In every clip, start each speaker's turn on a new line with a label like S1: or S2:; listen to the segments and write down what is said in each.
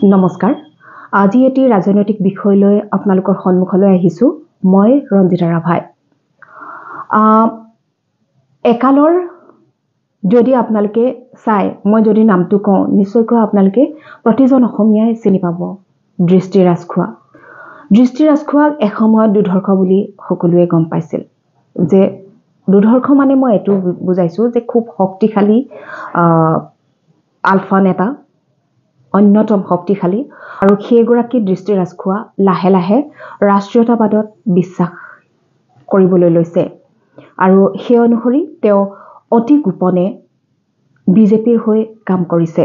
S1: নমস্কাৰ। আজি এটি ৰাজনৈতিক বিষয় লৈ আপোনালোকৰ সন্মুখলৈ আহিছো। মই ৰঞ্জিতা ৰাভাই। একালৰ যদি আপোনালোকে চাই, মই যদি নামটো কওঁ, নিশ্চয়কৈ আপোনালোকে প্ৰতিজন অসমীয়াই চিনি পাব। দৃষ্টি ৰাজখোৱা। দৃষ্টি ৰাজখোৱাক এসময়ত দুধৰ্ষ বুলি সকলোৱে গম পাইছিল। যে দুধৰ্ষ মানে মই এইটো বুজাইছো যে খুব শক্তিশালী আলফা নেতা, অন্যতম শক্তিশালী, আৰু সেইগৰাকী দৃষ্টি ৰাজখোৱা লাহে লাহে ৰাষ্ট্ৰীয়তাবাদত বিশ্বাস কৰিবলৈ লৈছে। আৰু সেই অনুসৰি তেওঁ অতি গোপনে বিজেপিৰ হৈ কাম কৰিছে।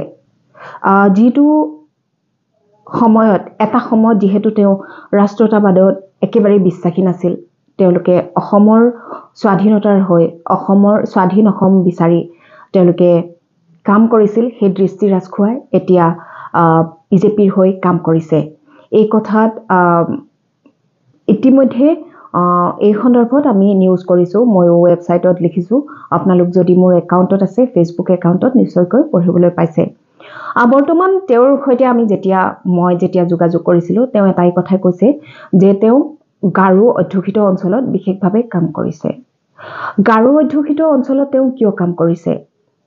S1: যিটো সময়ত এটা সময়ত যিহেতু তেওঁ ৰাষ্ট্ৰীয়তাবাদত একেবাৰে বিশ্বাসী নাছিল, তেওঁলোকে অসমৰ স্বাধীনতাৰ হৈ অসমৰ স্বাধীন অসম বিচাৰি তেওঁলোকে কাম কৰিছিল। সেই দৃষ্টি ৰাজখোৱাই এতিয়া বিজেপিৰ হৈ কাম কৰিছে। এই কথাত ইতিমধ্যে এই সন্দৰ্ভত আমি নিউজ কৰিছোঁ, ময়ো ৱেবছাইটত লিখিছোঁ। আপোনালোক যদি মোৰ একাউণ্টত আছে, ফেচবুক একাউণ্টত নিশ্চয়কৈ পঢ়িবলৈ পাইছে। বৰ্তমান তেওঁৰ সৈতে মই যেতিয়া যোগাযোগ কৰিছিলোঁ, তেওঁ এটাই কথাই কৈছে যে তেওঁ গাৰো অধ্যুষিত অঞ্চলত বিশেষভাৱে কাম কৰিছে। গাৰো অধ্যুষিত অঞ্চলত তেওঁ কিয় কাম কৰিছে?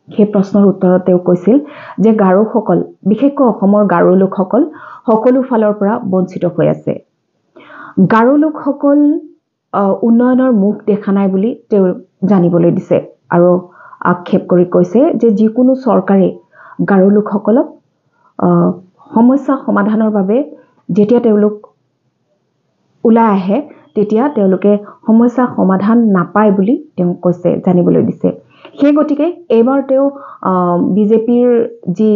S1: সেই প্ৰশ্নৰ উত্তৰত তেওঁ কৈছিল যে গাৰোসকল, বিশেষকৈ অসমৰ গাৰো লোকসকল সকলো ফালৰ পৰা বঞ্চিত হৈ আছে। গাৰো লোকসকল উন্নয়নৰ মুখ দেখা নাই বুলি তেওঁ জানিবলৈ দিছে, আৰু আক্ষেপ কৰি কৈছে যে যিকোনো চৰকাৰে গাৰো লোকসকলক সমস্যা সমাধানৰ বাবে যেতিয়া তেওঁলোক ওলাই আহে, তেতিয়া তেওঁলোকে সমস্যা সমাধান নাপায় বুলি তেওঁ কৈছে, জানিবলৈ দিছে। সেই গতিকে এইবাৰ তেওঁ বিজেপিৰ যি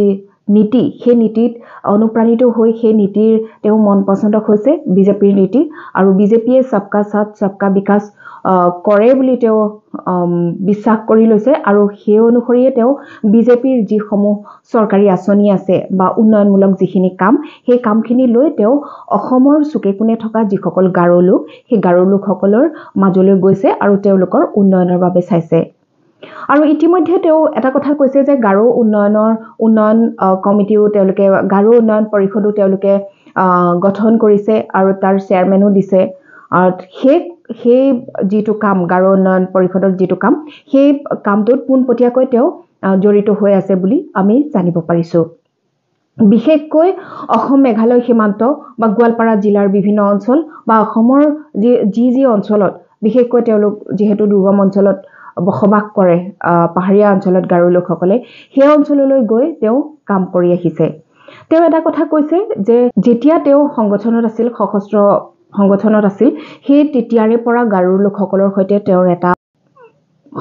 S1: নীতি, সেই নীতিত অনুপ্ৰাণিত হৈ সেই নীতিৰ তেওঁ মন পচন্দক হৈছে বিজেপিৰ নীতি, আৰু বিজেপিয়ে সবকা সাথ সবকা বিকাশ কৰে বুলি তেওঁ বিশ্বাস কৰি লৈছে। আৰু সেই অনুসৰিয়ে তেওঁ বিজেপিৰ যিসমূহ চৰকাৰী আঁচনি আছে বা উন্নয়নমূলক যিখিনি কাম, সেই কামখিনি লৈ তেওঁ অসমৰ চুকে কোণে থকা যিসকল গাৰো লোক, সেই গাৰো লোকসকলৰ মাজলৈ গৈছে আৰু তেওঁলোকৰ উন্নয়নৰ বাবে চাইছে। আৰু ইতিমধ্যে তেওঁ এটা কথা কৈছে যে গাৰো উন্নয়ন কমিটিও তেওঁলোকে, গাৰো উন্নয়ন পৰিষদো তেওঁলোকে গঠন কৰিছে আৰু তাৰ চেয়াৰমেনো দিছে। সেই যিটো কাম, গাৰো উন্নয়ন পৰিষদৰ যিটো কাম, সেই কামটোত পোনপটীয়াকৈ তেওঁ জড়িত হৈ আছে বুলি আমি জানিব পাৰিছোঁ। বিশেষকৈ অসম মেঘালয় সীমান্ত বা গোৱালপাৰা জিলাৰ বিভিন্ন অঞ্চল বা অসমৰ যি অঞ্চলত, বিশেষকৈ তেওঁলোক যিহেতু দুৰ্গম অঞ্চলত বসবাস কৰে, পাহাৰীয়া অঞ্চলত গাৰো লোকসকলে, সেই অঞ্চললৈ গৈ তেওঁ কাম কৰি আহিছে। তেওঁ এটা কথা কৈছে যে যেতিয়া তেওঁ সংগঠনত আছিল, সশস্ত্ৰ সংগঠনত আছিল, সেই তেতিয়াৰে পৰা গাৰো লোকসকলৰ সৈতে তেওঁৰ এটা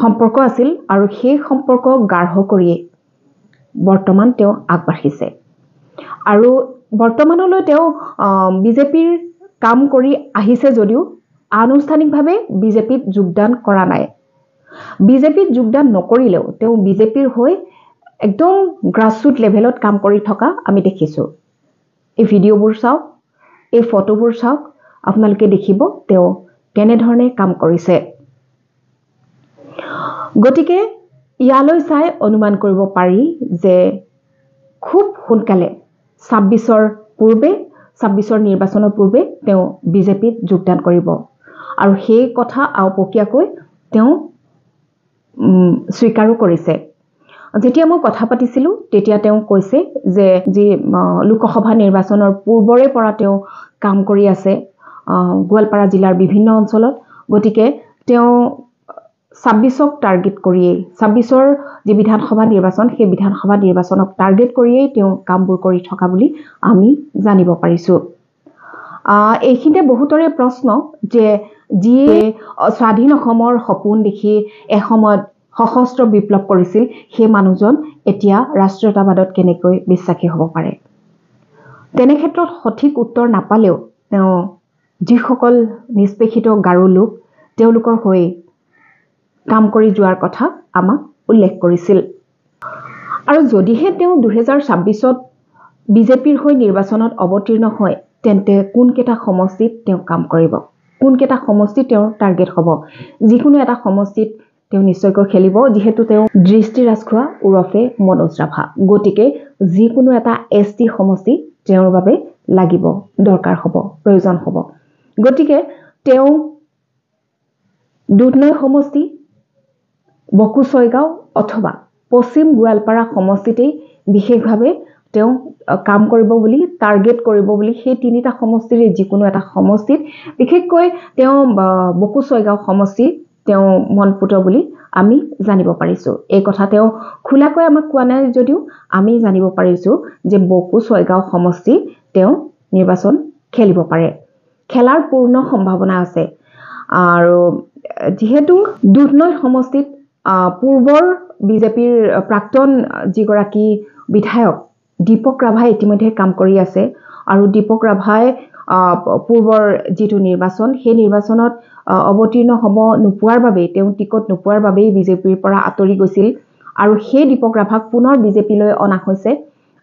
S1: সম্পৰ্ক আছিল, আৰু সেই সম্পৰ্ক গাঢ় কৰিয়ে বৰ্তমান তেওঁ আগবাঢ়িছে। আৰু বৰ্তমানলৈ তেওঁ বিজেপিৰ কাম কৰি আহিছে যদিও আনুষ্ঠানিকভাৱে বিজেপিত যোগদান কৰা নাই। বিজেপিত যোগদান নকৰিলেও তেওঁ বিজেপিৰ হৈ একদম গ্ৰাছৰুট লেভেলত কাম কৰি থকা আমি দেখিছোঁ। এই ভিডিঅ'বোৰ চাওক, এই ফটোবোৰ চাওক, আপোনালোকে দেখিব তেওঁ কেনেধৰণে কাম কৰিছে। গতিকে ইয়ালৈ চাই অনুমান কৰিব পাৰি যে খুব সোনকালে ২৬ৰ নিৰ্বাচনৰ পূৰ্বে তেওঁ বিজেপিত যোগদান কৰিব, আৰু সেই কথা আওপকীয়াকৈ তেওঁ স্বীকাৰো কৰিছে। যেতিয়া মই কথা পাতিছিলোঁ, তেতিয়া তেওঁ কৈছে যে যি লোকসভা নিৰ্বাচনৰ পূৰ্বৰে পৰা তেওঁ কাম কৰি আছে গোৱালপাৰা জিলাৰ বিভিন্ন অঞ্চলত। গতিকে তেওঁ ২৬ক টাৰ্গেট কৰিয়েই, ২৬ৰ যি বিধানসভা নিৰ্বাচন, সেই বিধানসভা নিৰ্বাচনক টাৰ্গেট কৰিয়েই তেওঁ কামবোৰ কৰি থকা বুলি আমি জানিব পাৰিছোঁ। এইখিনিতে বহুতৰে প্ৰশ্ন যে যিয়ে স্বাধীন অসমৰ সপোন দেখি এসময়ত সশস্ত্ৰ বিপ্লৱ কৰিছিল, সেই মানুহজন এতিয়া ৰাষ্ট্ৰীয়তাবাদত কেনেকৈ বিশ্বাসী হ'ব পাৰে? তেনে ক্ষেত্ৰত সঠিক উত্তৰ নাপালেও তেওঁ যিসকল নিষ্পেষিত গাৰো লোক, তেওঁলোকৰ হৈ কাম কৰি যোৱাৰ কথা আমাক উল্লেখ কৰিছিল। আৰু যদিহে তেওঁ ২০২৬ত বিজেপিৰ হৈ নিৰ্বাচনত অৱতীৰ্ণ হয়, তেন্তে কোনকেইটা সমষ্টিত তেওঁ কাম কৰিব, কোনকেইটা সমষ্টিত তেওঁৰ টাৰ্গেট হ'ব? যিকোনো এটা সমষ্টিত তেওঁ নিশ্চয়কৈ খেলিব, যিহেতু তেওঁ দৃষ্টি ৰাজখোৱা ওৰফে মনোজ ৰাভা। গতিকে যিকোনো এটা ST সমষ্টি তেওঁৰ বাবে লাগিব দৰকাৰ হ'ব প্ৰয়োজন হ'ব গতিকে তেওঁ দুধনৈ সমষ্টি বকুছয়গাঁও অথবা পশ্চিম গোৱালপাৰা সমষ্টিতেই বিশেষভাৱে তেওঁ কাম কৰিব বুলি টাৰ্গেট কৰিব বুলি সেই তিনিটা সমষ্টিৰ যিকোনো এটা সমষ্টিত বিশেষকৈ তেওঁ বকুছয়গাঁও সমষ্টি তেওঁ মনপুত বুলি আমি জানিব পাৰিছো এই কথা তেওঁ খোলাকৈ আমাক কোৱা নাই যদিও আমি জানিব পাৰিছো যে বকুছয়গাঁও সমষ্টি তেওঁ নিৰ্বাচন খেলিব পাৰে খেলাৰ পূৰ্ণ সম্ভাৱনা আছে আৰু যেহেতু দুধনৈ সমষ্টিত পূৰ্বৰ বিজেপিৰ প্ৰাক্তন যিগৰাকী বিধায়ক দীপক ৰাভাই ইতিমধ্যে কাম কৰি আছে আৰু দীপক ৰাভাই পূৰ্বৰ যিটো নিৰ্বাচন সেই নিৰ্বাচনত অৱতীৰ্ণ হ'ব নোপোৱাৰ বাবে তেওঁ টিকট নোপোৱাৰ বাবে বিজেপিৰ পৰা আঁতৰি গৈছিল আৰু সেই দীপক ৰাভাক পুনৰ বিজেপিলৈ অনা হৈছে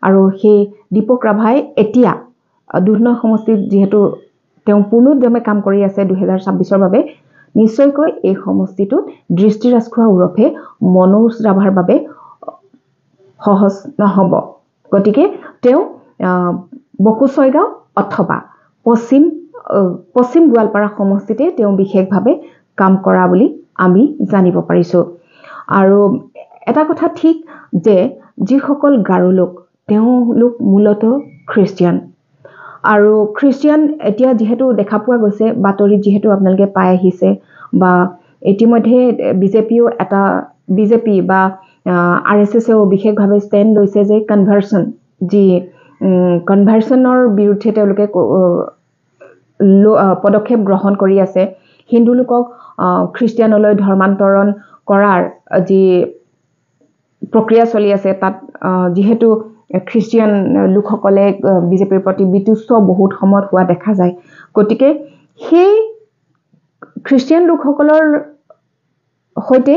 S1: আৰু সেই দীপক ৰাভাই এতিয়া দুধনৈ সমষ্টিত যেহেতু তেওঁ পূৰ্ণোদ্যমে কাম কৰি আছে 2026ৰ বাবে নিশ্চয়কৈ এই সমষ্টিটোত দৃষ্টি ৰাজখোৱা ওৰফে মনোজ ৰাভাৰ বাবে সহজ নহ'ব গতিকে তেওঁ বকুছয়গাঁও অথবা পশ্চিম গোৱালপাৰা সমষ্টিতে তেওঁ বিশেষভাৱে কাম কৰা বুলি আমি জানিব পাৰিছো আৰু এটা কথা ঠিক যে যিসকল গাৰো লোক তেওঁলোক মূলতঃ খ্ৰীষ্টিয়ান আৰু খ্ৰীষ্টিয়ান এতিয়া যেহেতু দেখা পোৱা গৈছে বাতৰিত যেহেতু আপোনালোকে পাই আহিছে বা ইতিমধ্যে বিজেপি বা RSSও বিশেষভাৱে ষ্টেণ্ড লৈছে যে কনভাৰ্চনৰ বিৰুদ্ধে তেওঁলোকে পদক্ষেপ গ্ৰহণ কৰি আছে হিন্দু লোকক খ্ৰীষ্টিয়ানলৈ ধৰ্মান্তৰণ কৰাৰ যি প্ৰক্ৰিয়া চলি আছে তাত যেহেতু খ্ৰীষ্টিয়ান লোকসকলে বিজেপিৰ প্ৰতি বিতুষ্ট বহুত সময়ত হোৱা দেখা যায় গতিকে সেই খ্ৰীষ্টিয়ান লোকসকলৰ সৈতে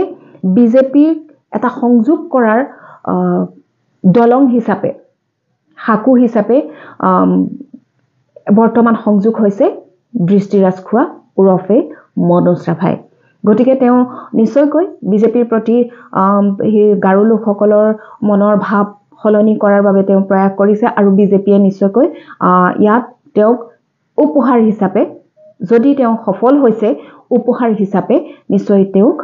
S1: বিজেপিক এটা সংযোগ কৰাৰ দলং হিচাপে হাকু হিচাপে বৰ্তমান সংযোগ হৈছে দৃষ্টি ৰাজখোৱা ওৰফে মনোজ ৰাভাই গতিকে তেওঁ নিশ্চয়কৈ বিজেপিৰ প্ৰতি গাৰো লোকসকলৰ মনৰ ভাৱ সলনি কৰাৰ বাবে তেওঁ প্ৰয়াস কৰিছে আৰু বিজেপিয়ে নিশ্চয়কৈ ইয়াত তেওঁক উপহাৰ হিচাপে যদি তেওঁ সফল হৈছে উপহাৰ হিচাপে নিশ্চয় তেওঁক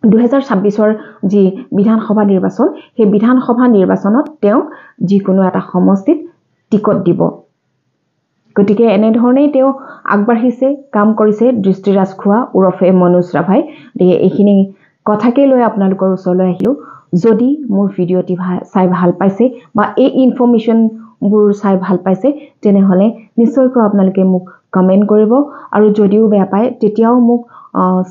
S1: 2026ৰ যি বিধানসভা নিৰ্বাচন সেই বিধানসভা নিৰ্বাচনত তেওঁক যিকোনো এটা সমষ্টিত টিকট দিব গতিকে এনেধৰণেই তেওঁ আগবাঢ়িছে কাম কৰিছে দৃষ্টি ৰাজখোৱা ওৰফে মনোজ ৰাভাই এইখিনি কথাকে লৈ আপোনালোকৰ ওচৰলৈ আহিলো যদি মোৰ ভিডিঅ'টি চাই ভাল পাইছে বা এই ইনফৰমেশ্যনবোৰ চাই ভাল পাইছে তেনেহ'লে নিশ্চয়কৈ আপোনালোকে মোক কমেণ্ট কৰিব আৰু যদিও বেয়া পায় তেতিয়াও মোক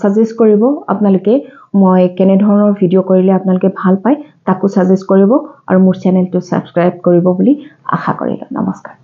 S1: সাজেষ্ট কৰিব আপোনালোকে মই কেনে ধৰণৰ ভিডিঅ' কৰিলে আপোনালোকে ভাল পায় তাকো সাজেষ্ট কৰিব আৰু মোৰ চেনেলটো সাবস্ক্ৰাইব কৰিব বুলি আশা কৰিলো নমস্কাৰ